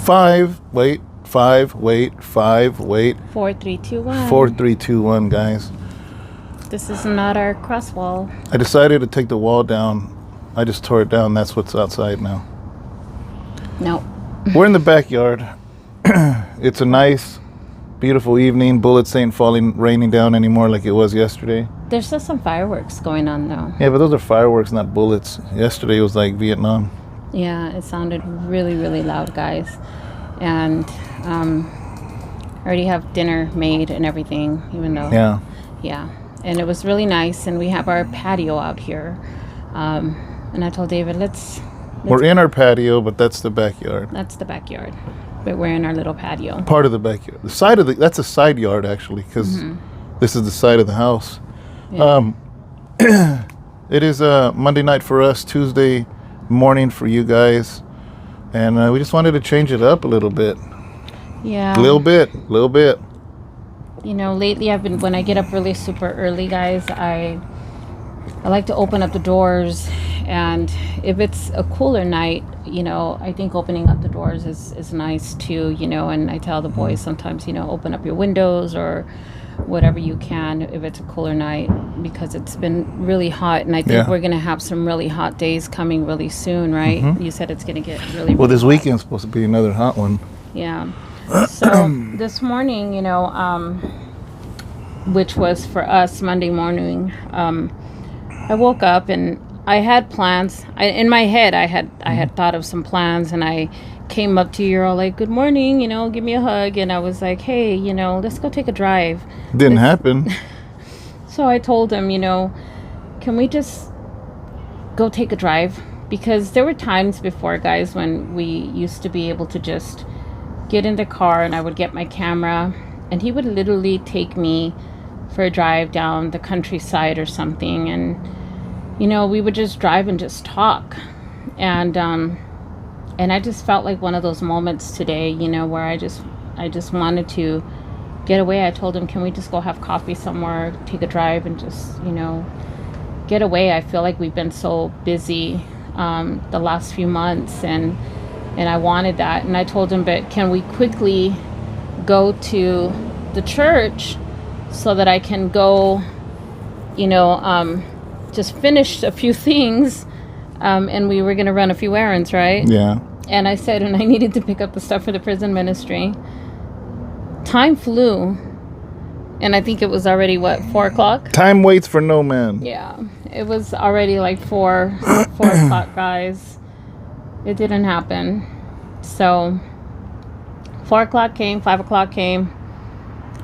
5, wait. 4, 3, 2, 1. 4, 3, 2, 1, guys. This is not our cross wall. I decided to take the wall down. I just tore it down. That's what's outside now. No. We're in the backyard. It's a nice, beautiful evening. Bullets ain't raining down anymore like it was yesterday. There's still some fireworks going on, though. Yeah, but those are fireworks, not bullets. Yesterday was like Vietnam. Yeah, it sounded really, really loud, guys. And I already have dinner made and everything, even though... Yeah. And it was really nice. And we have our patio out here. And I told David, let's... We're in our patio, but that's the backyard. That's the backyard. But we're in our little patio. Part of the backyard. That's a side yard, actually, because this is the side of the house. Yeah. It is Monday night for us, Tuesday morning for you guys. And we just wanted to change it up a little bit. Yeah. A little bit. You know, lately when I get up really super early, guys, I like to open up the doors. And if it's a cooler night, you know, I think opening up the doors is nice too, you know. And I tell the boys sometimes, you know, open up your windows or whatever you can if it's a cooler night, because it's been really hot, and I think we're going to have some really hot days coming really soon, right? You said it's going to get really well, this hot. weekend's supposed to be another hot one. Yeah. So this morning, you know, which was for us Monday morning, I woke up and I had plans. In my head, I had thought of some plans, and I came up to you all like, good morning, you know, give me a hug. And I was like, hey, you know, let's go take a drive. Didn't happen. So I told him, you know, can we just go take a drive? Because there were times before, guys, when we used to be able to just get in the car and I would get my camera and he would literally take me for a drive down the countryside or something. And, you know, we would just drive and just talk. And I just felt like one of those moments today, you know, where I just wanted to get away. I told him, can we just go have coffee somewhere, take a drive, and just, you know, get away. I feel like we've been so busy the last few months, and I wanted that. And I told him, but can we quickly go to the church so that I can go, you know, just finish a few things. And we were going to run a few errands, right? Yeah. And I said, and I needed to pick up the stuff for the prison ministry. Time flew. And I think it was already, 4 o'clock? Time waits for no man. Yeah. It was already like 4 o'clock, guys. It didn't happen. So 4 o'clock came, 5 o'clock came.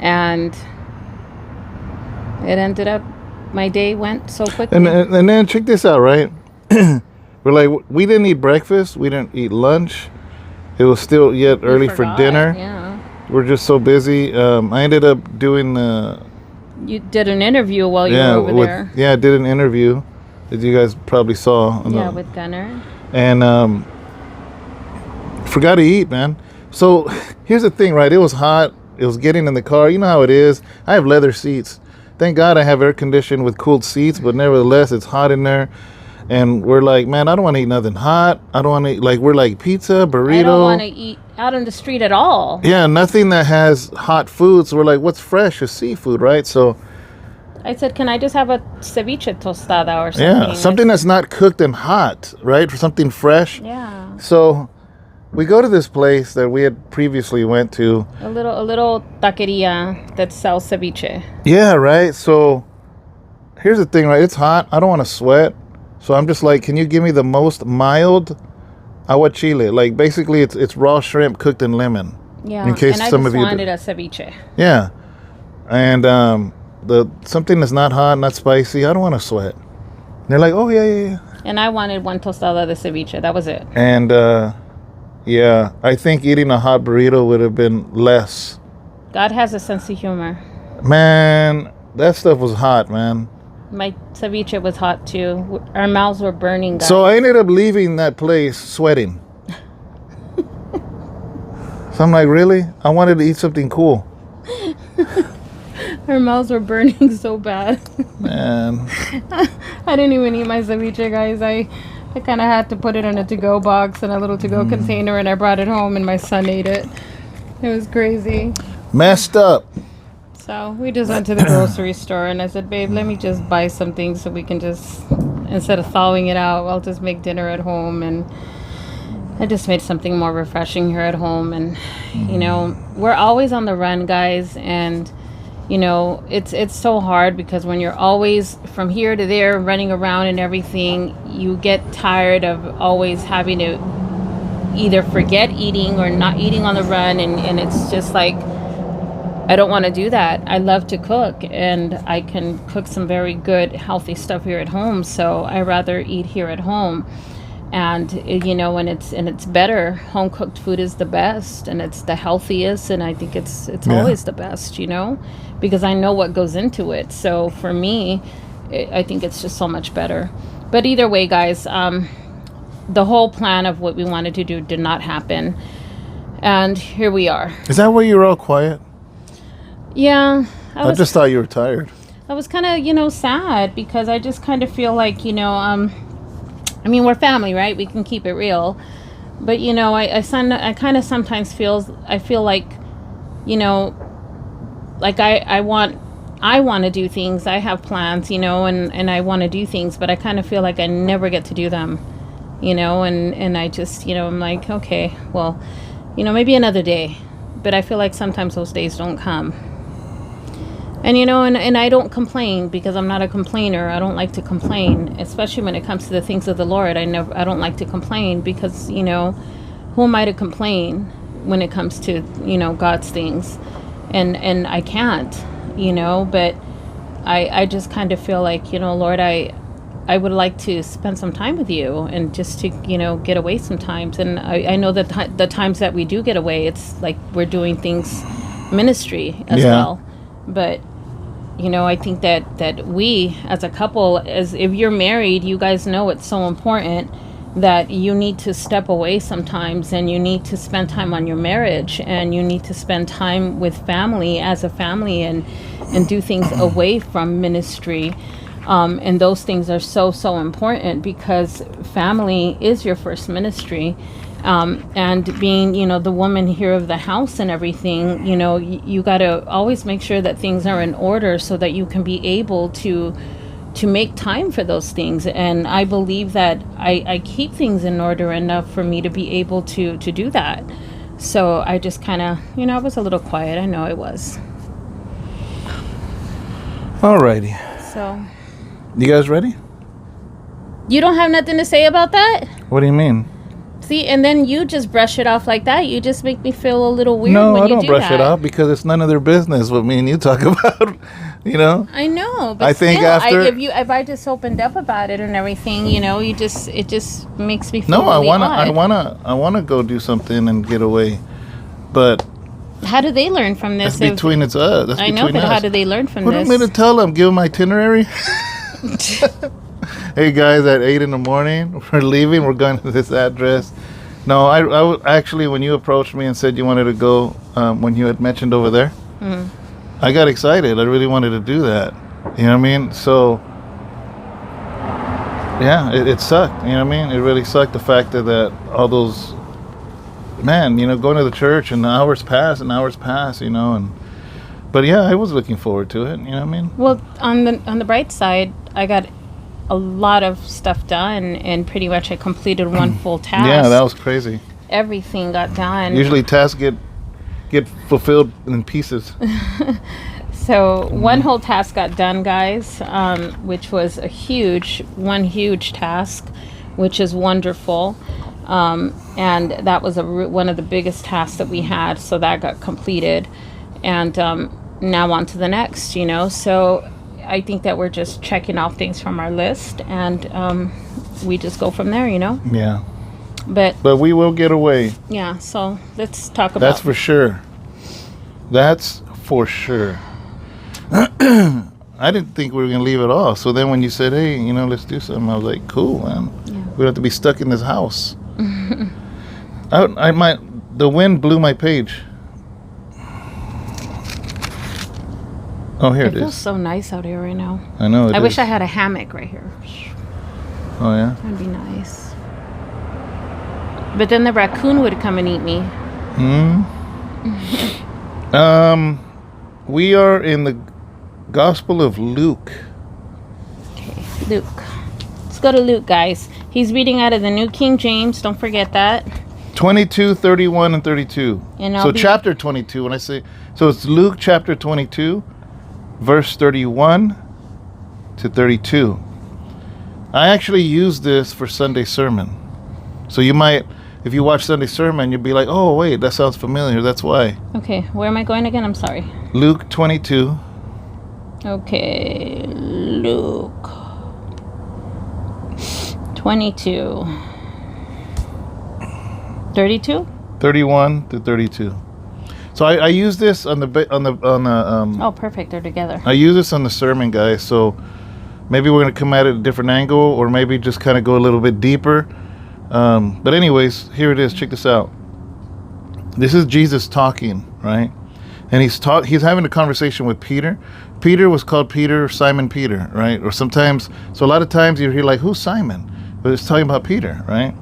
And it ended up, my day went so quickly. And then check this out, right? We're like, we didn't eat breakfast. We didn't eat lunch. It was still yet early for dinner. Yeah. We're just so busy. I ended up doing... you did an interview while you were over there. Yeah, I did an interview that you guys probably saw. With Gunner. And forgot to eat, man. So here's the thing, right? It was hot. It was getting in the car. You know how it is. I have leather seats. Thank God I have air conditioned with cooled seats, but nevertheless, it's hot in there. And we're like, man, I don't want to eat nothing hot. I don't want to eat, like, we're like pizza, burrito. I don't want to eat out on the street at all. Yeah, nothing that has hot food. So we're like, what's fresh is seafood, right? So I said, can I just have a ceviche tostada or something? Yeah, something that's not cooked and hot, right? For something fresh. Yeah. So we go to this place that we had previously went to. A little taqueria that sells ceviche. Yeah, right? So here's the thing, right? It's hot. I don't want to sweat. So I'm just like, can you give me the most mild aguachile? Like, basically, it's raw shrimp cooked in lemon. Yeah, in case and some I of just you wanted a ceviche. Yeah. And the something that's not hot, not spicy, I don't want to sweat. And they're like, oh, yeah. And I wanted one tostada de ceviche. That was it. And, yeah, I think eating a hot burrito would have been less. God has a sense of humor. Man, that stuff was hot, man. My ceviche was hot too. Our mouths were burning, guys. So I ended up leaving that place sweating. So I'm like, really? I wanted to eat something cool. Our mouths were burning so bad. Man. I didn't even eat my ceviche, guys. I kind of had to put it in a to-go box and a little to-go container, and I brought it home, and my son ate it. It was crazy. Messed up. So we just went to the grocery store, and I said, babe, let me just buy some things so we can just, instead of thawing it out, I'll just make dinner at home. And I just made something more refreshing here at home. And, you know, we're always on the run, guys. And, you know, it's so hard because when you're always from here to there running around and everything, you get tired of always having to either forget eating or not eating on the run. And it's just like, I don't want to do that. I love to cook, and I can cook some very good, healthy stuff here at home. So I rather eat here at home. And, you know, and it's better. Home cooked food is the best, and it's the healthiest. And I think it's always the best, you know, because I know what goes into it. So for me, I think it's just so much better. But either way, guys, the whole plan of what we wanted to do did not happen. And here we are. Is that why you were all quiet? Yeah. I just thought you were tired. I was kind of, you know, sad because I just kind of feel like, you know, I mean, we're family, right? We can keep it real. But, you know, I kind of sometimes feel like, you know, like I want to do things. I have plans, you know, and I want to do things, but I kind of feel like I never get to do them, you know, and I just, you know, I'm like, okay, well, you know, maybe another day. But I feel like sometimes those days don't come. And, you know, and I don't complain because I'm not a complainer. I don't like to complain, especially when it comes to the things of the Lord. I don't like to complain because, you know, who am I to complain when it comes to, you know, God's things? And I can't, you know, but I just kind of feel like, you know, Lord, I would like to spend some time with you and just to, you know, get away sometimes. And I know that the times that we do get away, it's like we're doing things ministry as well. But, you know, I think that we as a couple, as if you're married, you guys know it's so important that you need to step away sometimes, and you need to spend time on your marriage, and you need to spend time with family as a family, and do things away from ministry. And those things are so important because family is your first ministry. And being, you know, the woman here of the house and everything, you know, you got to always make sure that things are in order so that you can be able to make time for those things. And I believe that I keep things in order enough for me to be able to do that. So I just kind of, you know, I was a little quiet. I know I was. Alrighty. So. You guys ready? You don't have nothing to say about that? What do you mean? See, and then you just brush it off like that. You just make me feel a little weird when you do that. No, I don't brush it off because it's none of their business what me and you talk about, you know? I know, but I think still, after... if I just opened up about it and everything, you know, it just makes me feel No, really odd. I wanna go do something and get away, but... How do they learn from this? That's between us. I know, but how do they learn from this? What do you mean to tell them? Give them my itinerary? Hey guys, at 8 a.m, we're leaving. We're going to this address. No, I actually, when you approached me and said you wanted to go, when you had mentioned over there, I got excited. I really wanted to do that. You know what I mean? So, yeah, it sucked. You know what I mean? It really sucked the fact that all those, man, you know, going to the church and hours pass, you know, but yeah, I was looking forward to it. You know what I mean? Well, on the bright side, I got a lot of stuff done, and pretty much I completed one full task. Yeah, that was crazy. Everything got done. Usually tasks get fulfilled in pieces. So one whole task got done, guys, which was one huge task, which is wonderful. And that was one of the biggest tasks that we had, so that got completed. And now on to the next, you know. So I think that we're just checking off things from our list, and we just go from there, you know. Yeah. But we will get away. Yeah. So let's talk about. That's for sure. That's for sure. I didn't think we were gonna leave at all. So then when you said, "Hey, you know, let's do something," I was like, "Cool, man. Yeah. We don't have to be stuck in this house." The wind blew my page. Oh, here it is. It feels so nice out here right now. I know. I wish I had a hammock right here. Oh, yeah? That'd be nice. But then the raccoon would come and eat me. We are in the Gospel of Luke. Okay, Luke. Let's go to Luke, guys. He's reading out of the New King James. Don't forget that. 22, 31, and 32. And so chapter 22, when I say... So it's Luke chapter 22, verse 31 to 32. I actually use this for Sunday sermon. So you might, if you watch Sunday sermon, you'll be like, oh, wait, that sounds familiar. That's why. Okay, where am I going again? I'm sorry. Luke 22. Okay, Luke 22. 32? 31 to 32. So I use this on the Oh, perfect. They're together. I use this on the sermon, guys. So maybe we're going to come at it a different angle, or maybe just kind of go a little bit deeper. But anyways, here it is. Check this out. This is Jesus talking, right? And he's having a conversation with Peter. Peter was called Peter, Simon Peter, right? Or sometimes, so a lot of times you hear like, who's Simon? But it's talking about Peter, right?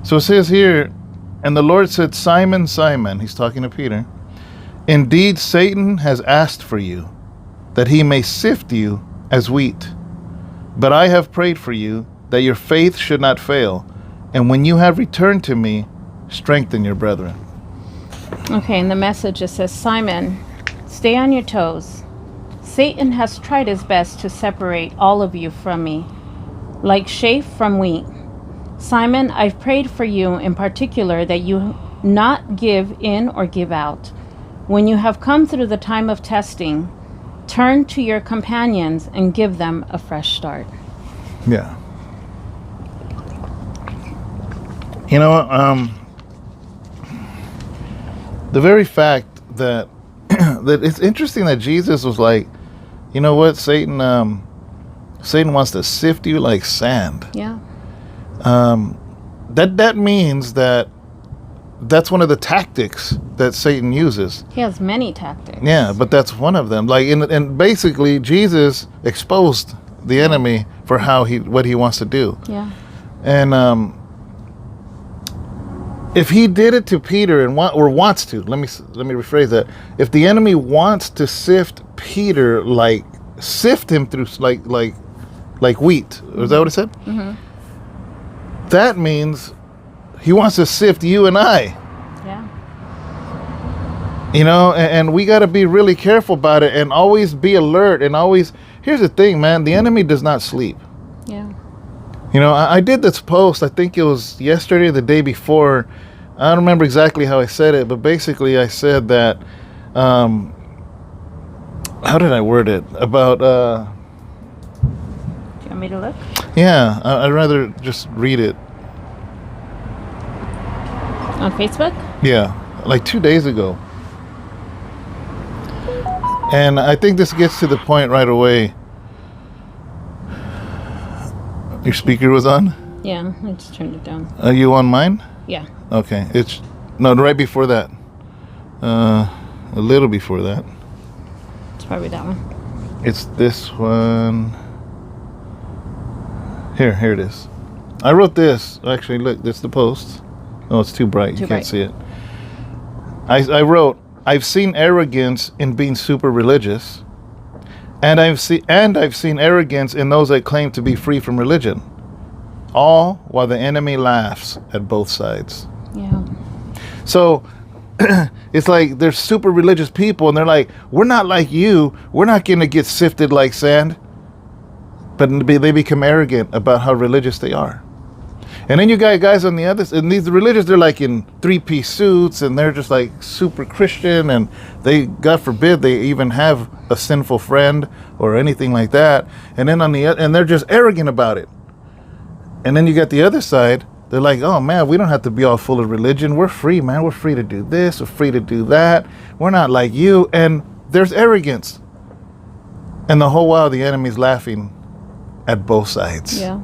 So it says here, and the Lord said, Simon, Simon, he's talking to Peter, indeed Satan has asked for you, that he may sift you as wheat. But I have prayed for you, that your faith should not fail. And when you have returned to me, strengthen your brethren. Okay, in the Message it says, Simon, stay on your toes. Satan has tried his best to separate all of you from me, like chaff from wheat. Simon, I've prayed for you in particular that you not give in or give out. When you have come through the time of testing, turn to your companions and give them a fresh start. Yeah. You know, the very fact that that it's interesting that Jesus was like, you know what, Satan wants to sift you like sand. Yeah. That means that's one of the tactics that Satan uses. He has many tactics. Yeah, but that's one of them. Like, and basically, Jesus exposed the enemy for what he wants to do. Yeah. And if he did it to Peter wants to, let me rephrase that. If the enemy wants to sift Peter, like sift him through like wheat, is that what it said? Mm-hmm. That means he wants to sift you and I. Yeah. You know, and we got to be really careful about it and always be alert and always. Here's the thing, man. The enemy does not sleep. Yeah. You know, I did this post, I think it was yesterday or the day before. I don't remember exactly how I said it, but basically I said that, how did I word it? About, Do you want me to look? Yeah, I'd rather just read it. On Facebook? Yeah, like 2 days ago. And I think this gets to the point right away. Your speaker was on? Yeah, I just turned it down. Are you on mine? Yeah. Okay. No, right before that. A little before that. It's probably that one. It's this one. Here it is. I wrote this. Actually, look, this is the post. Oh, it's too bright. You can't see it. I wrote, I've seen arrogance in being super religious. And I've seen arrogance in those that claim to be free from religion, all while the enemy laughs at both sides. Yeah. So it's like there's super religious people, and they're like, "We're not like you. We're not going to get sifted like sand." But they become arrogant about how religious they are. And then you got guys on the other, and these religious, they're like in 3-piece suits, and they're just like super Christian, and they, God forbid, they even have a sinful friend or anything like that. And then and they're just arrogant about it. And then you got the other side. They're like, oh man, we don't have to be all full of religion. We're free, man. We're free to do this. We're free to do that. We're not like you. And there's arrogance. And the whole while the enemy's laughing at both sides. Yeah.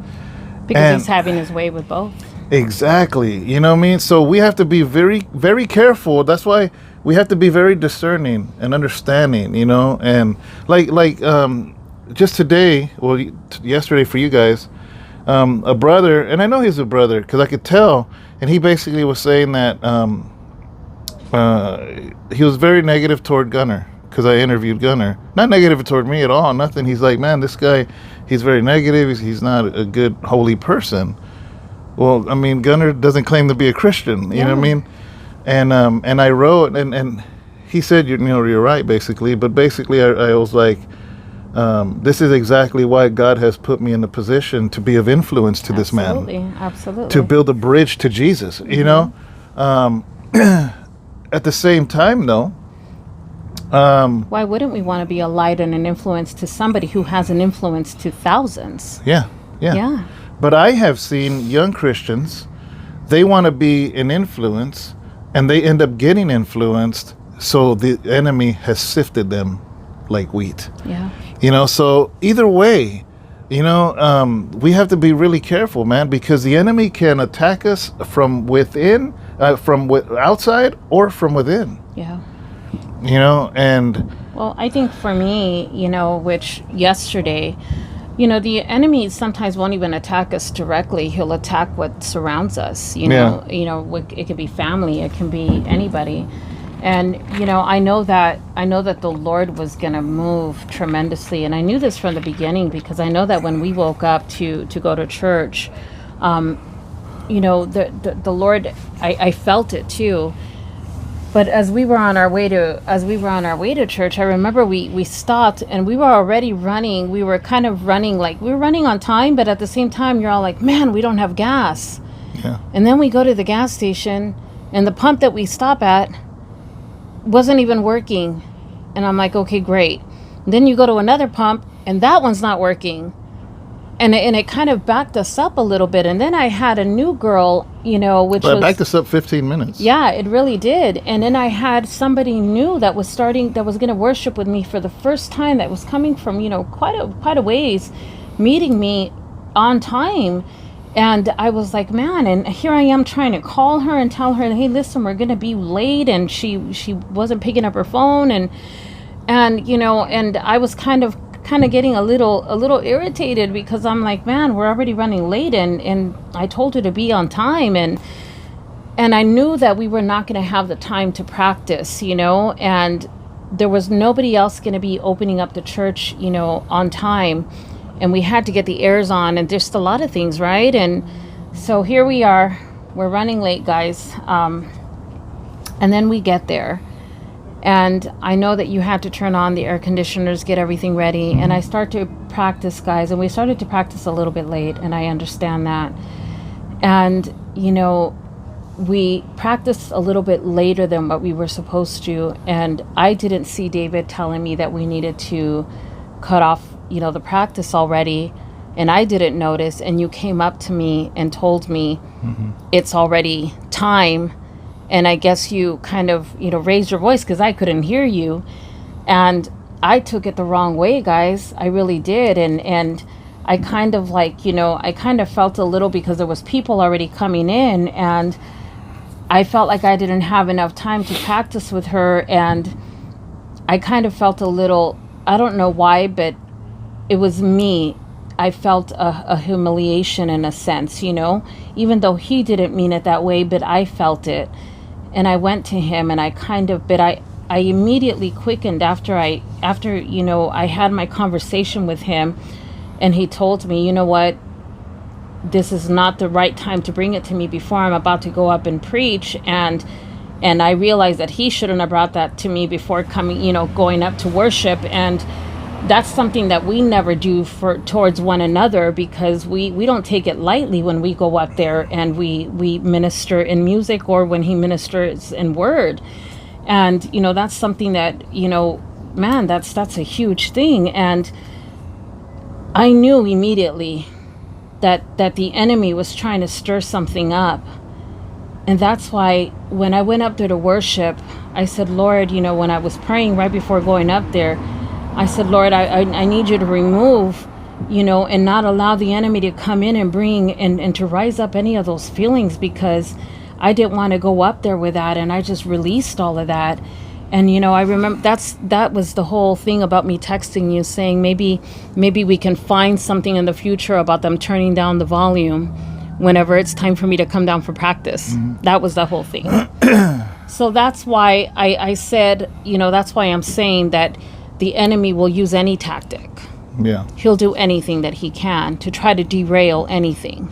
Because he's having his way with both. Exactly. You know what I mean? So we have to be very, very careful. That's why we have to be very discerning and understanding, you know? And like just today, well, yesterday for you guys, a brother, and I know he's a brother because I could tell and he basically was saying that he was very negative toward Gunner, because I interviewed Gunner. Not negative toward me at all, nothing. He's like, man, this guy, he's very negative. He's not a good, holy person. Well, I mean, Gunner doesn't claim to be a Christian. You know what I mean? And I wrote, and he said, you're right, basically. But basically, I was like, this is exactly why God has put me in the position to be of influence to this man. Absolutely. To build a bridge to Jesus, you know? At the same time, though, why wouldn't we want to be a light and an influence to somebody who has an influence to thousands? Yeah. But I have seen young Christians, they want to be an influence, and they end up getting influenced, so the enemy has sifted them like wheat. Yeah. You know, so either way, we have to be really careful, man, because the enemy can attack us from within, outside, or from within. Yeah. And... Well, I think for me, which yesterday... the enemy sometimes won't even attack us directly. He'll attack what surrounds us. It could be family, it can be anybody. And I know that the Lord was going to move tremendously, and I knew this from the beginning, because I know that when we woke up to go to church, the Lord, I felt it too. But as we were on our way to church, I remember we stopped, and we were already running. We were kind of running, like we were running on time, but at the same time, you're all like, man, we don't have gas. Yeah. And then we go to the gas station, and the pump that we stop at wasn't even working. And I'm like, okay, great. And then you go to another pump, and that one's not working. And it kind of backed us up a little bit. And then I had a new girl, which was... backed us up 15 minutes. Yeah, it really did. And then I had somebody new that was going to worship with me for the first time, that was coming from, quite a ways, meeting me on time. And I was like, man, and here I am trying to call her and tell her, hey, listen, we're going to be late. And she wasn't picking up her phone. And I was kind of getting a little irritated, because I'm like, man, we're already running late, and I told her to be on time, and I knew that we were not going to have the time to practice, and there was nobody else going to be opening up the church, on time, and we had to get the airs on, and just a lot of things, right? And so here we are, we're running late, guys, and then we get there. And I know that you had to turn on the air conditioners, get everything ready. And I start to practice, guys. And we started to practice a little bit late. And I understand that. And, we practiced a little bit later than what we were supposed to. And I didn't see David telling me that we needed to cut off, the practice already. And I didn't notice. And you came up to me and told me it's already time. And I guess you kind of, raised your voice, because I couldn't hear you. And I took it the wrong way, guys. I really did. And I kind of I kind of felt a little, because there was people already coming in. And I felt like I didn't have enough time to practice with her. And I kind of felt a little, I don't know why, but it was me. I felt a humiliation in a sense, even though he didn't mean it that way, but I felt it. And I went to him, and I immediately quickened after I had my conversation with him, and he told me, you know what, this is not the right time to bring it to me before I'm about to go up and preach. And I realized that he shouldn't have brought that to me before going up to worship. And that's something that we never do towards one another, because we don't take it lightly when we go up there and we minister in music, or when he ministers in word. And that's something that man, that's a huge thing. And I knew immediately that the enemy was trying to stir something up. And that's why when I went up there to worship, I said, Lord, when I was praying right before going up there, I said, Lord, I need you to remove, and not allow the enemy to come in and bring and to rise up any of those feelings, because I didn't want to go up there with that. And I just released all of that. And, I remember that was the whole thing about me texting you, saying maybe we can find something in the future about them turning down the volume whenever it's time for me to come down for practice. That was the whole thing. So that's why I said, that's why I'm saying that the enemy will use any tactic. Yeah. He'll do anything that he can to try to derail anything.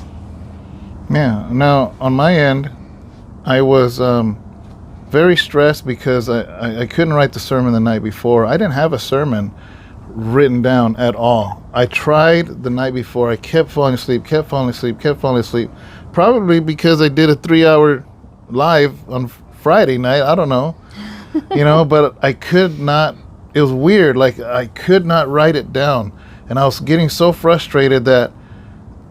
Yeah. Now, on my end, I was very stressed because I couldn't write the sermon the night before. I didn't have a sermon written down at all. I tried the night before. I kept falling asleep, probably because I did a 3-hour live on Friday night. I don't know, but I could not. It was weird. Like, I could not write it down. And I was getting so frustrated that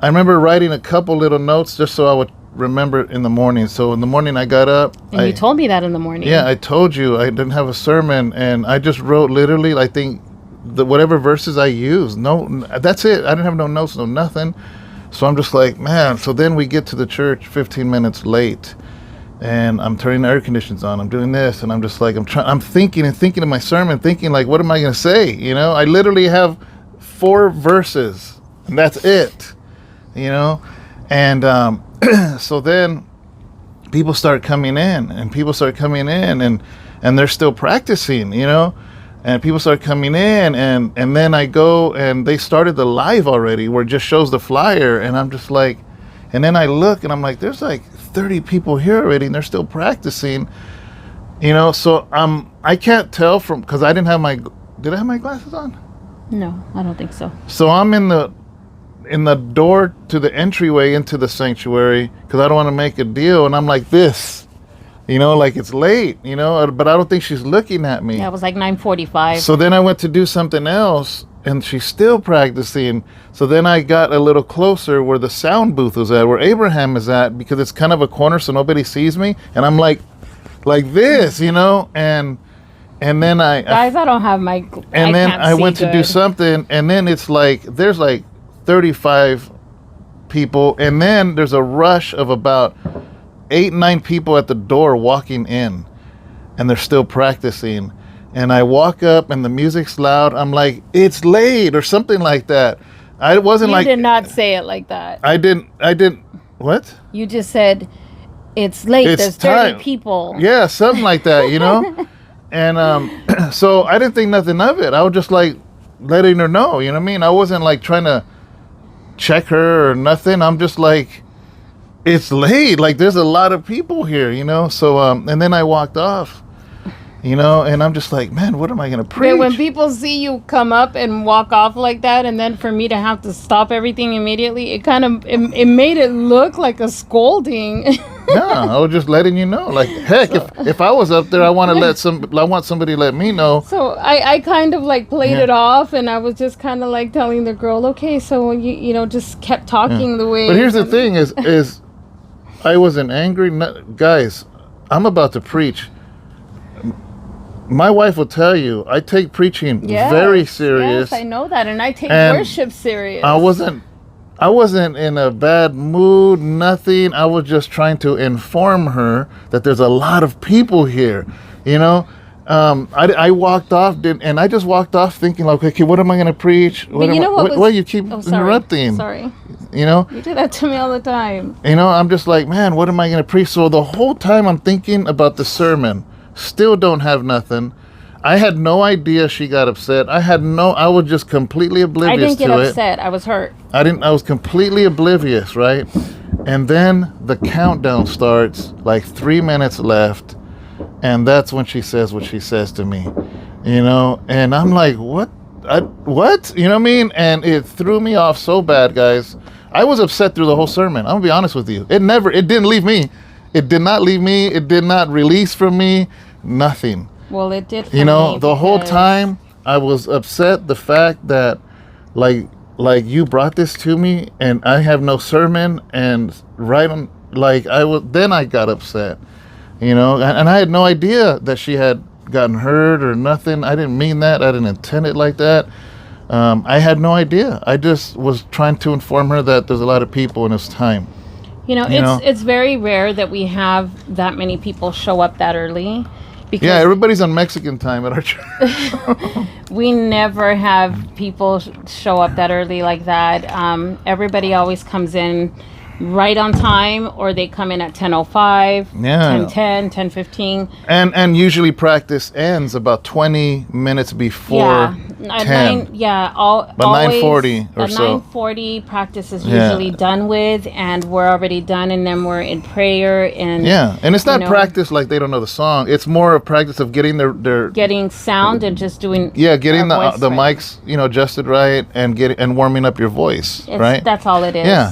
I remember writing a couple little notes just so I would remember it in the morning. So in the morning I got up. And you told me that in the morning. Yeah, I told you I didn't have a sermon, and I just wrote literally, I think, whatever verses I used. No, that's it. I didn't have no notes, no nothing. So I'm just like, man. So then we get to the church 15 minutes late, and I'm turning the air conditioners on. I'm doing this, and I'm just like, I'm thinking of my sermon, thinking like, what am I going to say? I literally have 4 verses, and that's it. And so then people start coming in, and they're still practicing, and people start coming in, and then I go, and they started the live already where it just shows the flyer, and I'm just like, and then I look, and I'm like, there's like 30 people here already, and they're still practicing, so I can't tell because I didn't have did I have my glasses on? No, I don't think so. So I'm in the door to the entryway into the sanctuary because I don't want to make a deal, and I'm like this, like it's late, but I don't think she's looking at me. Yeah, it was like 9:45. So then I went to do something else, and she's still practicing. So then I got a little closer where the sound booth was at, where Abraham is at, because it's kind of a corner so nobody sees me, and I'm like this, and then I don't have my. And then I went to do something, and then it's like there's like 35 people, and then there's a rush of about 8-9 people at the door walking in, and they're still practicing. And I walk up, and the music's loud. I'm like, it's late or something like that. I wasn't You like. did not say it like that. I didn't. What? You just said it's late. There's 30 people. Yeah, something like that, And so I didn't think nothing of it. I was just like letting her know, you know what I mean? I wasn't like trying to check her or nothing. I'm just like, it's late. Like, there's a lot of people here, So, and then I walked off, and I'm just like, man, what am I going to preach? But when people see you come up and walk off like that, and then for me to have to stop everything immediately, it made it look like a scolding. Yeah, I was just letting you know. Like, heck, if I was up there, I want somebody to let me know. So I kind of like played it off, and I was just kind of like telling the girl, okay, so you just kept talking the way. But here's the thing: is I wasn't angry, guys. I'm about to preach. My wife will tell you I take preaching very serious. Yes, I know that, and I take worship serious. I wasn't in a bad mood, nothing. I was just trying to inform her that there's a lot of people here, I walked off, and I just walked off thinking like, okay, what am I going to preach? What you keep interrupting? Sorry. You do that to me all the time. I'm just like, man, what am I going to preach? So the whole time I'm thinking about the sermon, still don't have nothing. I had no idea she got upset. I was just completely oblivious to it. I didn't get upset. I was hurt. I was completely oblivious, right? And then the countdown starts, like 3 minutes left, and that's when she says what she says to me, and I'm like, what? What? You know what I mean? And it threw me off so bad, guys. I was upset through the whole sermon. I'm gonna be honest with you. It didn't leave me. It did not leave me. It did not release from me. Nothing. Well, it did. The whole time I was upset. The fact that, like you brought this to me, and I have no sermon, and then I got upset, and I had no idea that she had gotten hurt or nothing. I didn't mean that. I didn't intend it like that. I had no idea. I just was trying to inform her that there's a lot of people and it's time. It's very rare that we have that many people show up that early. Because everybody's on Mexican time at our church. We never have people show up that early like that. Everybody always comes in right on time, or they come in at 10:05, Yeah. 10:10, 10:15. And usually practice ends about 20 minutes before 10. But Always 9:40 or at so. 9:40 practice is Yeah. usually done with, and we're already done, and then we're in prayer and Yeah, and it's not you know, practice like they don't know the song. It's more a practice of getting their getting sound and just doing getting our the voice right. mics, adjusted right, and warming up your voice, right? That's all it is. Yeah.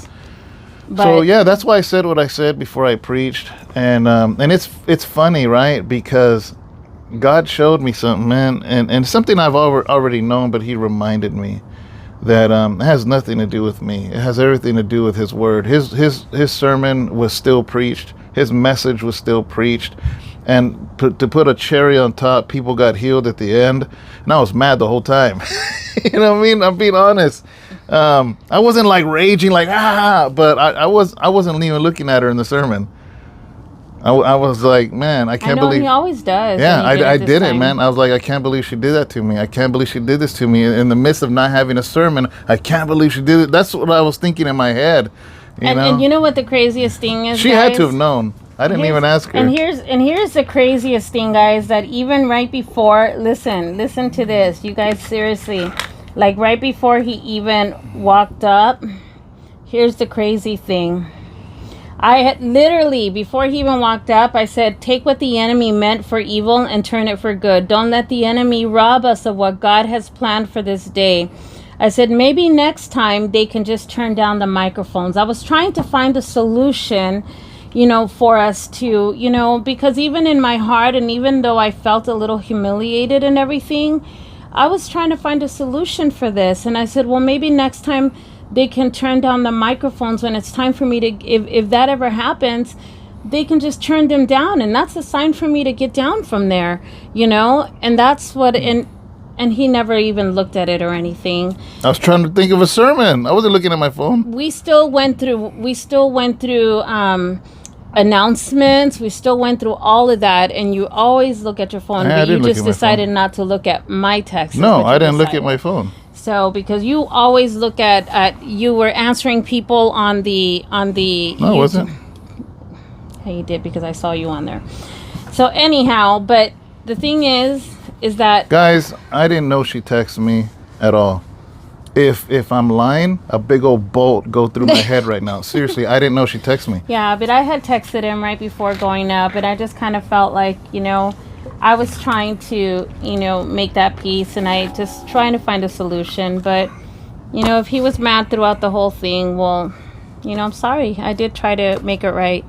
But So yeah, that's why I said what I said before I preached, and it's funny, right? Because God showed me something, man, and something I've already known, but He reminded me that it has nothing to do with me. It has everything to do with His word. His sermon was still preached. His message was still preached, and to put a cherry on top, people got healed at the end, and I was mad the whole time. You know what I mean? I'm being honest. I wasn't like raging like but I wasn't even looking at her in the sermon. I was like, man, I can't believe he always does. Yeah, and he I this did it, time. man. I was like, I can't believe she did that to me. I can't believe she did this to me in the midst of not having a sermon. I can't believe she did it. That's what I was thinking in my head. And you know what the craziest thing is? She had to have known. I didn't even ask her. And here's the craziest thing, guys, that even right before, listen to this, you guys, seriously, like right before he even walked up, here's the crazy thing. I had literally, before he even walked up, I said, take what the enemy meant for evil and turn it for good. Don't let the enemy rob us of what God has planned for this day. I said, maybe next time they can just turn down the microphones. I was trying to find a solution, for us to, because even in my heart, and even though I felt a little humiliated and everything, I was trying to find a solution for this. And I said, well, maybe next time they can turn down the microphones when it's time for me to, if that ever happens, they can just turn them down. And that's a sign for me to get down from there, and that's what, and he never even looked at it or anything. I was trying to think of a sermon. I wasn't looking at my phone. We still went through announcements. We still went through all of that, and you always look at your phone. Yeah, but you just decided not to look at my text. No, I didn't look at my phone. So because you always look at you were answering people on the No, I wasn't. Yeah, you did, because I saw you on there. So anyhow, but the thing is that, guys, I didn't know she texted me at all. If I'm lying, a big old bolt go through my head right now. Seriously, I didn't know she texted me. Yeah, but I had texted him right before going up, and I just kind of felt like, I was trying to, make that peace, and I just trying to find a solution. But, if he was mad throughout the whole thing, well, I'm sorry. I did try to make it right,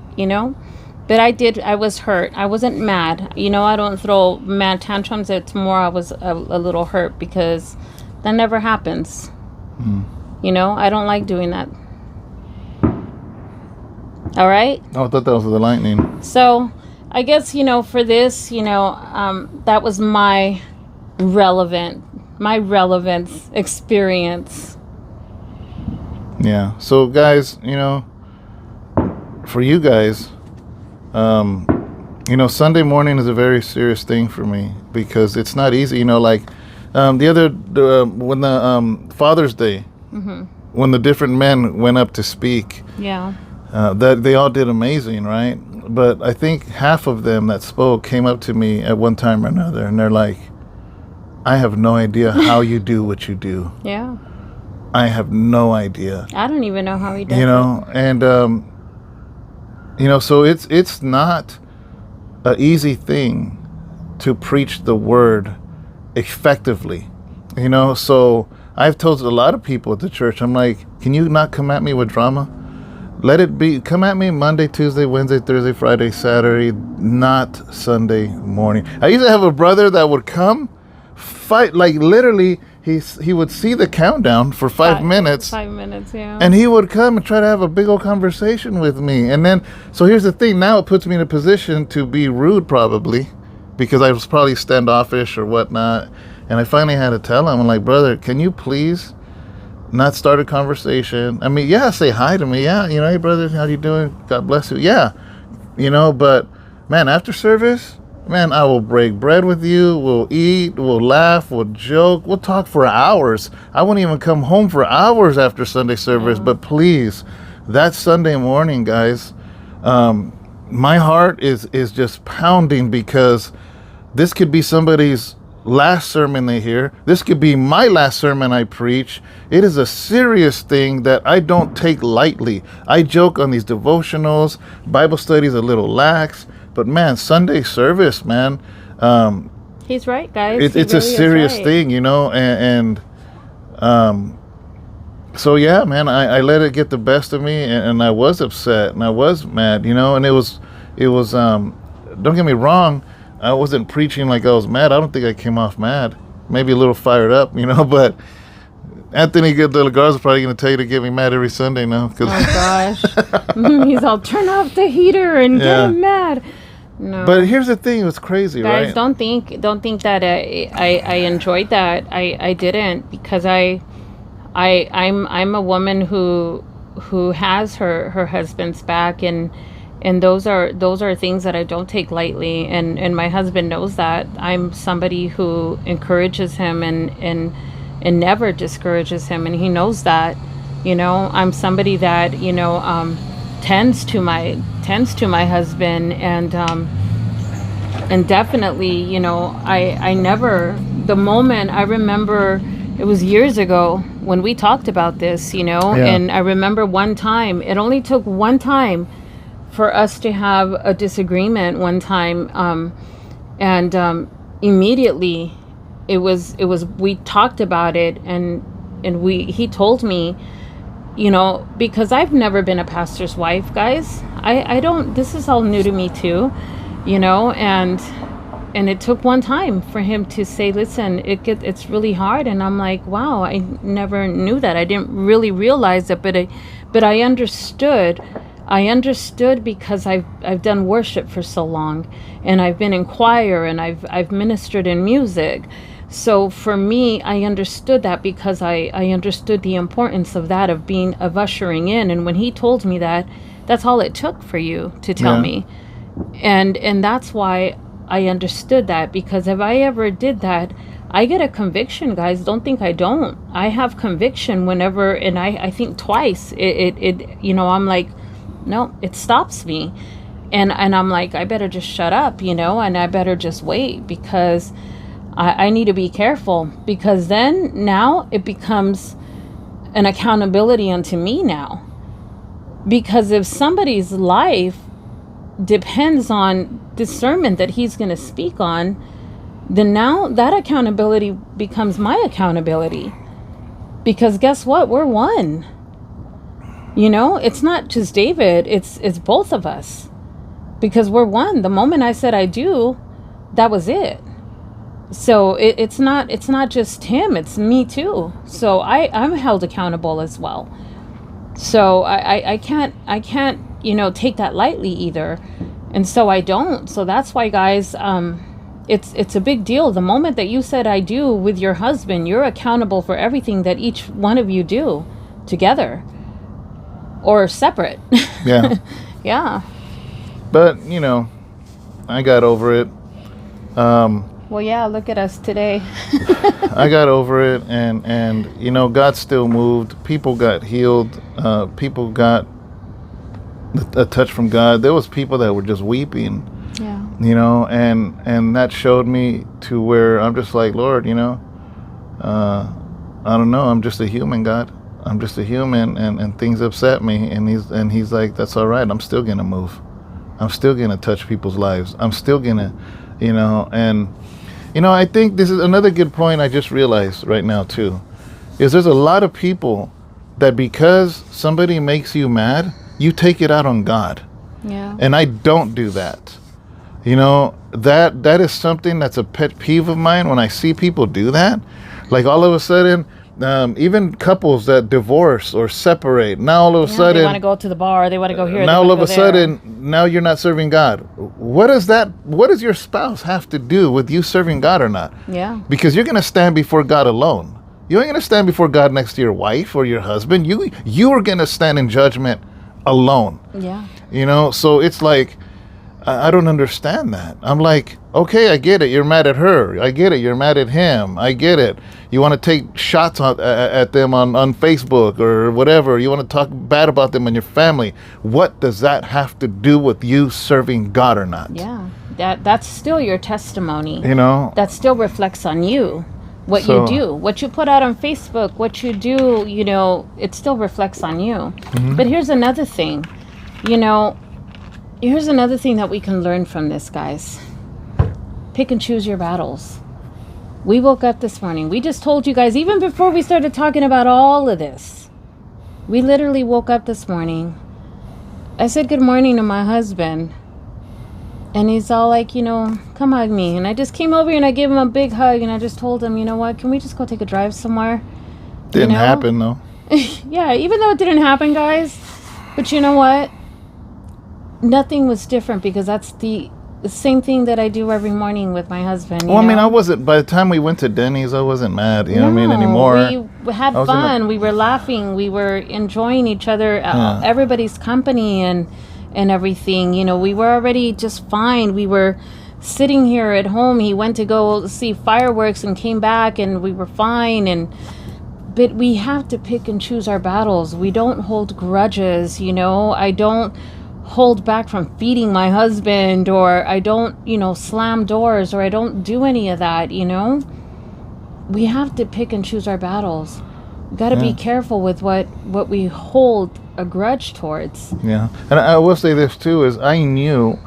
But I was hurt. I wasn't mad. I don't throw mad tantrums. It's more I was a little hurt, because that never happens. I don't like doing that. All right? Oh, I thought that was the lightning. So I guess, for this, that was my relevance experience. Yeah. So guys, for you guys, Sunday morning is a very serious thing for me, because it's not easy. When the Father's Day, when the different men went up to speak, that they all did amazing, right? But I think half of them that spoke came up to me at one time or another, and they're like, I have no idea how you do what you do. Yeah. I have no idea. I don't even know how he does it. And so it's not an easy thing to preach the word effectively. So I've told a lot of people at the church, I'm like, can you not come at me with drama? Let it be. Come at me Monday, Tuesday, Wednesday, Thursday, Friday, Saturday, not Sunday morning. I used to have a brother that would come, fight, like literally, he would see the countdown for 5 minutes. 5 minutes, yeah. And he would come and try to have a big old conversation with me. And then, so here's the thing. Now it puts me in a position to be rude, probably, because I was probably standoffish or whatnot. And I finally had to tell him, I'm like, brother, can you please not start a conversation? I mean, yeah, say hi to me. Yeah, hey, brother, how you doing? God bless you. Yeah, but, man, after service, man, I will break bread with you. We'll eat. We'll laugh. We'll joke. We'll talk for hours. I won't even come home for hours after Sunday service. But please, that Sunday morning, guys, my heart is just pounding, because this could be somebody's last sermon they hear. This could be my last sermon I preach. It is a serious thing that I don't take lightly. I joke on these devotionals, Bible studies a little lax, but man, Sunday service, man, He's right, guys. it's a serious thing, you know, and so yeah, man, I let it get the best of me, and I was upset and I was mad, you know, and it was don't get me wrong, I wasn't preaching like I was mad. I don't think I came off mad. Maybe a little fired up, you know, but Anthony de la Garza's probably going to tell you to get me mad every Sunday now. Oh, gosh. He's all, turn off the heater and get him mad. No. But here's the thing. It's crazy, guys, right? Don't think that I enjoyed that. I didn't, because I'm a woman who has her husband's back, and those are things that I don't take lightly, and my husband knows that. I'm somebody who encourages him and never discourages him, and he knows that. You know, I'm somebody that, you know, tends to my husband, and definitely, you know, I never, the moment, I remember it was years ago when we talked about this, you know, and I remember one time, it only took one time for us to have a disagreement one time, and immediately it was we talked about it, and he told me, you know, because I've never been a pastor's wife, guys. I don't, this is all new to me too, you know, and it took one time for him to say, listen, it's really hard. And I'm like, wow, I never knew that. I didn't really realize it, but I understood. I understood because I've done worship for so long, and I've been in choir, and I've ministered in music. So for me, I understood that, because I understood the importance of that, of ushering in. And when he told me that, that's all it took for you to tell me. And that's why I understood that, because if I ever did that, I get a conviction, guys. Don't think I don't. I have conviction whenever, and I think twice. It you know, I'm like, no, it stops me. And I'm like, I better just shut up, you know, and I better just wait, because I need to be careful, because then now it becomes an accountability unto me now. Because if somebody's life depends on the sermon that he's going to speak on, then now that accountability becomes my accountability. Because guess what? We're one. You know, it's not just David, it's both of us, because we're one. The moment I said I do, that was it. So it's not just him, it's me too. So I'm held accountable as well. So I can't, you know, take that lightly either. And so I don't. So that's why, guys, it's a big deal. The moment that you said I do with your husband, you're accountable for everything that each one of you do together. Or separate. Yeah. Yeah. But, you know, I got over it. Well, yeah, look at us today. I got over it, and you know, God still moved. People got healed. People got a touch from God. There was people that were just weeping. Yeah. You know, and that showed me to where I'm just like, Lord, you know, I don't know. I'm just a human, God. I'm just a human, and things upset me, and he's like, that's all right. I'm still gonna move. I'm still gonna touch people's lives. I'm still gonna, you know, and you know, I think this is another good point I just realized right now too, is there's a lot of people that because somebody makes you mad, you take it out on God. Yeah. And I don't do that. You know, that is something that's a pet peeve of mine when I see people do that. Like all of a sudden, even couples that divorce or separate, now all of a sudden they want to go to the bar, they want to go here. Now all of a sudden, now you're not serving God. What does your spouse have to do with you serving God or not? Yeah. Because you're going to stand before God alone. You ain't going to stand before God next to your wife or your husband. You are going to stand in judgment alone. Yeah. You know, so it's like, I don't understand that. I'm like, okay, I get it. You're mad at her. I get it. You're mad at him. I get it. You want to take shots at them on Facebook or whatever. You want to talk bad about them and your family. What does that have to do with you serving God or not? Yeah, that's still your testimony. You know? That still reflects on you. What you do, what you put out on Facebook, what you do, you know, it still reflects on you. Mm-hmm. But here's another thing, you know, here's another thing that we can learn from this, guys. Pick and choose your battles. We woke up this morning. We just told you guys, even before we started talking about all of this, we literally woke up this morning. I said good morning to my husband. And he's all like, you know, come hug me. And I just came over and I gave him a big hug. And I just told him, you know what, can we just go take a drive somewhere? Didn't happen, though. Yeah, even though it didn't happen, guys. But you know what? Nothing was different because that's the same thing that I do every morning with my husband. Well, I mean, I wasn't, by the time we went to Denny's, I wasn't mad, you know what I mean, anymore. We had fun. We were laughing. We were enjoying each other, everybody's company and everything. You know, we were already just fine. We were sitting here at home. He went to go see fireworks and came back and we were fine. But we have to pick and choose our battles. We don't hold grudges, you know. I don't hold back from feeding my husband, or I don't, you know, slam doors, or I don't do any of that, you know. We have to pick and choose our battles. We got to be careful with what we hold a grudge towards. Yeah. And I will say this too, is I knew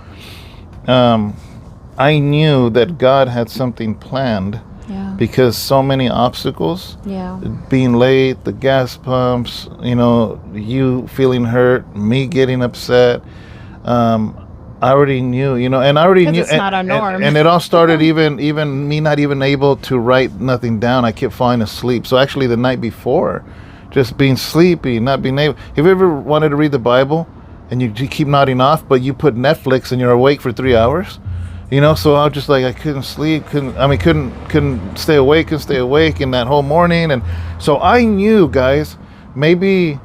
that God had something planned. Yeah. Because so many obstacles. Yeah. Being late, the gas pumps, you know, you feeling hurt, me getting upset. I already knew, you know, and I already knew. It's not our norm. And it all started even me not even able to write nothing down. I kept falling asleep. So actually the night before, just being sleepy, not being able. Have you ever wanted to read the Bible and you keep nodding off, but you put Netflix and you're awake for 3 hours? You know, so I was just like, I couldn't sleep, couldn't stay awake in that whole morning. And so I knew, guys, maybe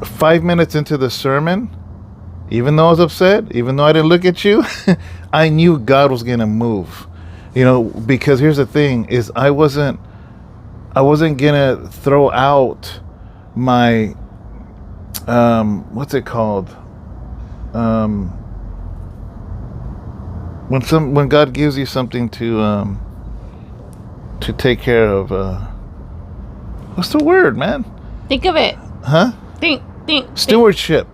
5 minutes into the sermon, even though I was upset, even though I didn't look at you, I knew God was going to move, you know, because here's the thing is I wasn't going to throw out my, what's it called? When God gives you something to take care of, what's the word, man? Think of it. Huh? Think. Stewardship.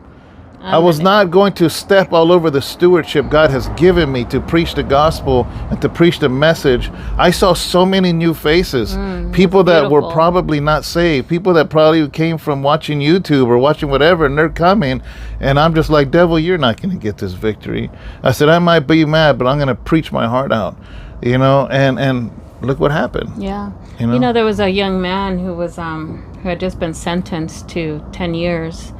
I was not going to step all over the stewardship God has given me to preach the gospel and to preach the message. I saw so many new faces, people that were probably not saved, people that probably came from watching YouTube or watching whatever, and they're coming, and I'm just like, devil, you're not going to get this victory. I said, I might be mad, but I'm going to preach my heart out, you know, and look what happened. Yeah. You know, there was a young man who was who had just been sentenced to 10 years,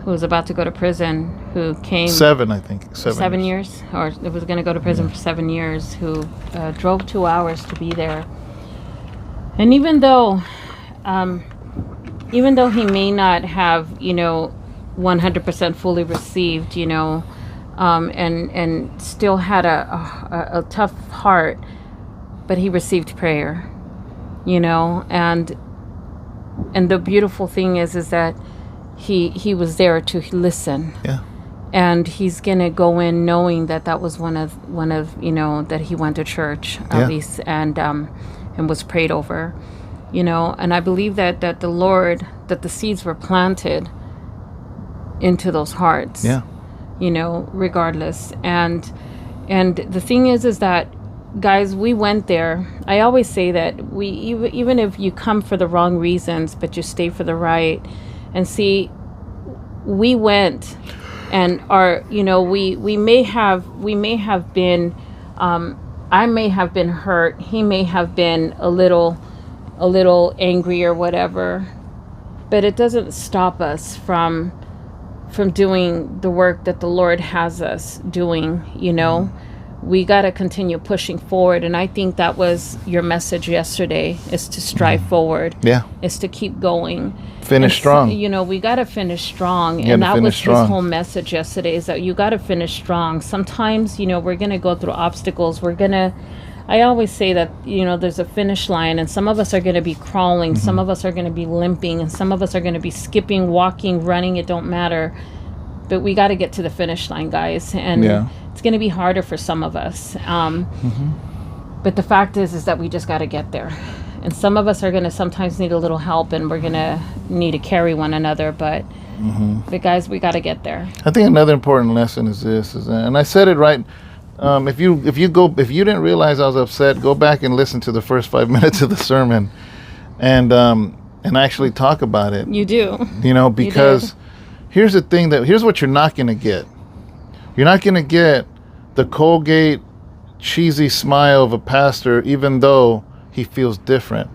who was about to go to prison, who came... 7, I think. 7 years? Or it was going to go to prison for 7 years, who drove 2 hours to be there. And even though he may not have, you know, 100% fully received, you know, and still had a tough heart, but he received prayer, you know, and the beautiful thing is that he was there to listen. Yeah. And he's gonna go in knowing that was one of you know, that he went to church at least and was prayed over, you know. And I believe that the Lord, that the seeds were planted into those hearts. Yeah. You know, regardless. And the thing is that, guys, we went there. I always say that we even if you come for the wrong reasons, but you stay for the right. And see, we went, and you know, we may have been, I may have been hurt. He may have been a little angry or whatever, but it doesn't stop us from doing the work that the Lord has us doing. You know, we got to continue pushing forward. And I think that was your message yesterday, is to strive forward. Yeah. Is to keep going. Finish strong. So, we got to finish strong. And that was his whole message yesterday, is that you got to finish strong. Sometimes, we're going to go through obstacles. I always say that, there's a finish line, and some of us are going to be crawling. Some of us are going to be limping, and some of us are going to be skipping, walking, running. It don't matter. But we got to get to the finish line, guys. And it's going to be harder for some of us. But the fact is that we just got to get there. And some of us are going to sometimes need a little help, and we're going to need to carry one another. But guys, we got to get there. I think another important lesson is this, and I said it right. If you didn't realize I was upset, go back and listen to the first 5 minutes of the sermon, and actually talk about it. You do. Because here's the thing, here's what you're not going to get. You're not going to get the Colgate cheesy smile of a pastor, even though he feels different.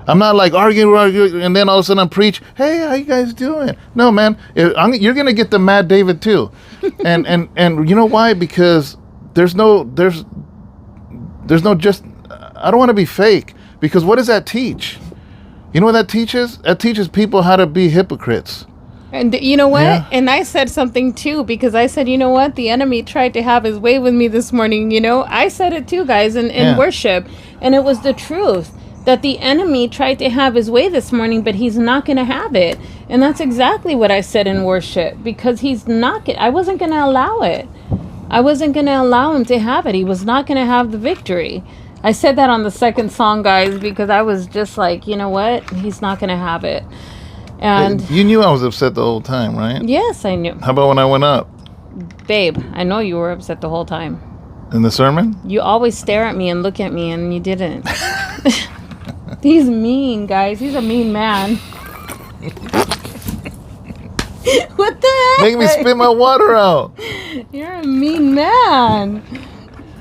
I'm not like arguing, and then all of a sudden I'm preach, hey, how you guys doing? No, man, you're going to get the Mad David too. and you know why? Because there's no just, I don't want to be fake, because what does that teach? You know what that teaches? That teaches people how to be hypocrites. And you know what? Yeah. And I said something too, because I said, you know what? The enemy tried to have his way with me this morning. I said it too, guys, in worship. And it was the truth, that the enemy tried to have his way this morning, but he's not going to have it. And that's exactly what I said in worship, because I wasn't going to allow it. I wasn't going to allow him to have it. He was not going to have the victory. I said that on the second song, guys, because I was just like, you know what? He's not going to have it. And you knew I was upset the whole time, right? Yes, I knew. How about when I went up? Babe, I know you were upset the whole time. In the sermon? You always stare at me and look at me, and you didn't. He's mean, guys. He's a mean man. What the heck? Make me spit my water out. You're a mean man.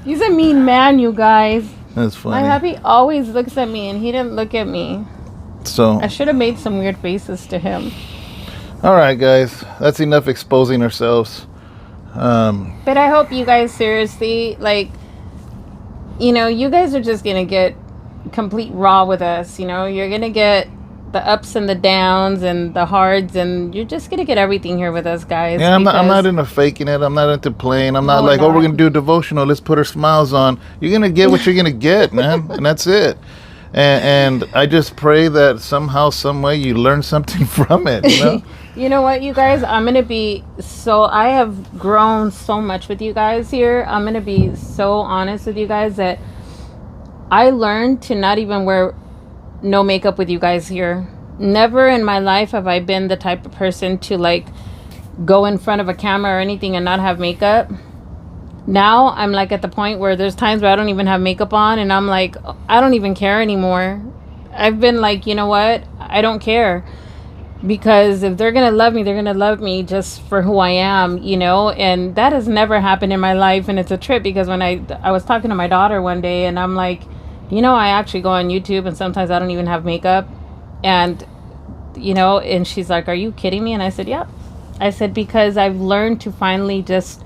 He's a mean man, you guys. That's funny. My hubby always looks at me, and he didn't look at me. So I should have made some weird faces to him. All right, guys. That's enough exposing ourselves. But I hope you guys seriously, you guys are just going to get complete raw with us. You're going to get the ups and the downs and the hards, and you're just going to get everything here with us, guys. Yeah, I'm not into faking it. I'm not into playing. I'm not we're going to do a devotional. Let's put our smiles on. You're going to get what you're going to get, man. And that's it. And I just pray that somehow, some way, you learn something from it, You know what, you guys? I have grown so much with you guys here. I'm going to be so honest with you guys that I learned to not even wear no makeup with you guys here. Never in my life have I been the type of person to go in front of a camera or anything and not have makeup. Now I'm at the point where there's times where I don't even have makeup on, and I'm like, I don't even care anymore. I've been like, you know what? I don't care. Because if they're going to love me, they're going to love me just for who I am, and that has never happened in my life. And it's a trip, because when I was talking to my daughter one day, and I'm like, I actually go on YouTube, and sometimes I don't even have makeup. And, and she's like, are you kidding me? And I said, yep. I said, because I've learned to finally just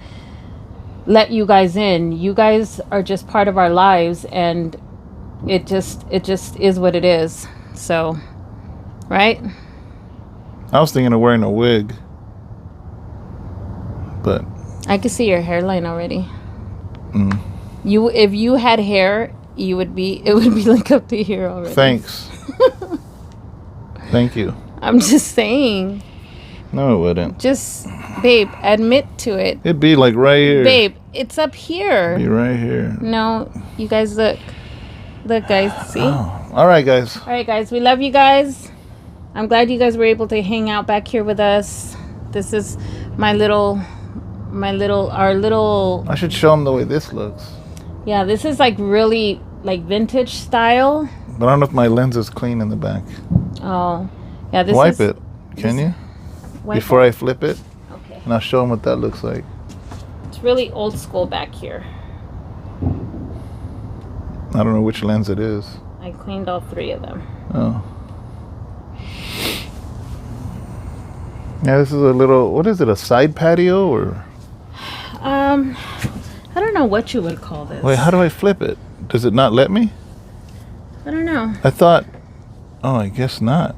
let you guys in. You guys are just part of our lives, and it just is what it is. So, right? I was thinking of wearing a wig, but I could see your hairline already. If you had hair, it would be up to here already. Thanks. Thank you. I'm just saying. No, it wouldn't. Just, babe, admit to it. It'd be right here. Babe, it's up here. It'd be right here. No, you guys look. Look, guys, see? Oh. All right, guys. All right, guys, we love you guys. I'm glad you guys were able to hang out back here with us. This is our little. I should show them the way this looks. Yeah, this is really vintage style. But I don't know if my lens is clean in the back. Oh, yeah. Wipe it, can you? Before I flip it. Okay. And I'll show them what that looks like. It's really old school back here. I don't know which lens it is. I cleaned all 3 of them. Oh. Yeah, this is a little, what is it, a side patio or? I don't know what you would call this. Wait, how do I flip it? Does it not let me? I don't know. I thought... Oh, I guess not.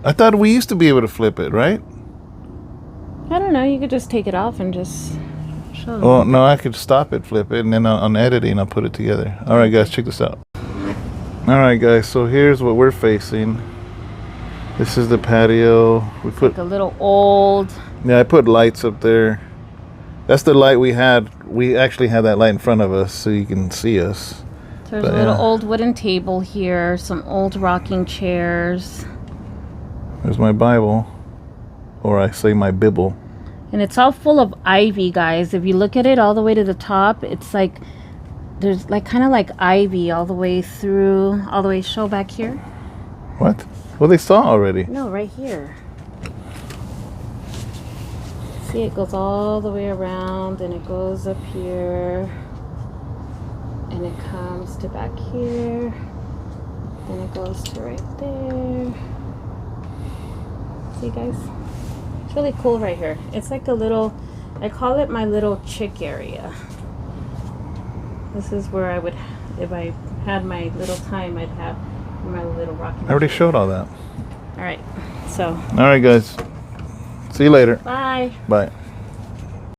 I thought we used to be able to flip it, right? I don't know. You could just take it off and just show them. Well, no, I could stop it, flip it, and then on editing, I'll put it together. All right, guys, check this out. All right, guys, so here's what we're facing. This is the patio. We put like a little old. Yeah, I put lights up there. That's the light we had. We actually had that light in front of us so you can see us. There's a little old wooden table here, some old rocking chairs. There's my Bible, or I say my Bible. And it's all full of ivy, guys. If you look at it all the way to the top, it's like there's like kind of like ivy all the way through, all the way. Show back here. What? Well, they saw already. No, right here. See, it goes all the way around, and it goes up here, and it comes to back here, and it goes to right there. See, guys? It's really cool right here. It's like a little, I call it my little chick area. This is where I would, if I had my little time, I'd have my little rocking chair. I already showed all that. All right, so. All right, guys. See you later. Bye. Bye.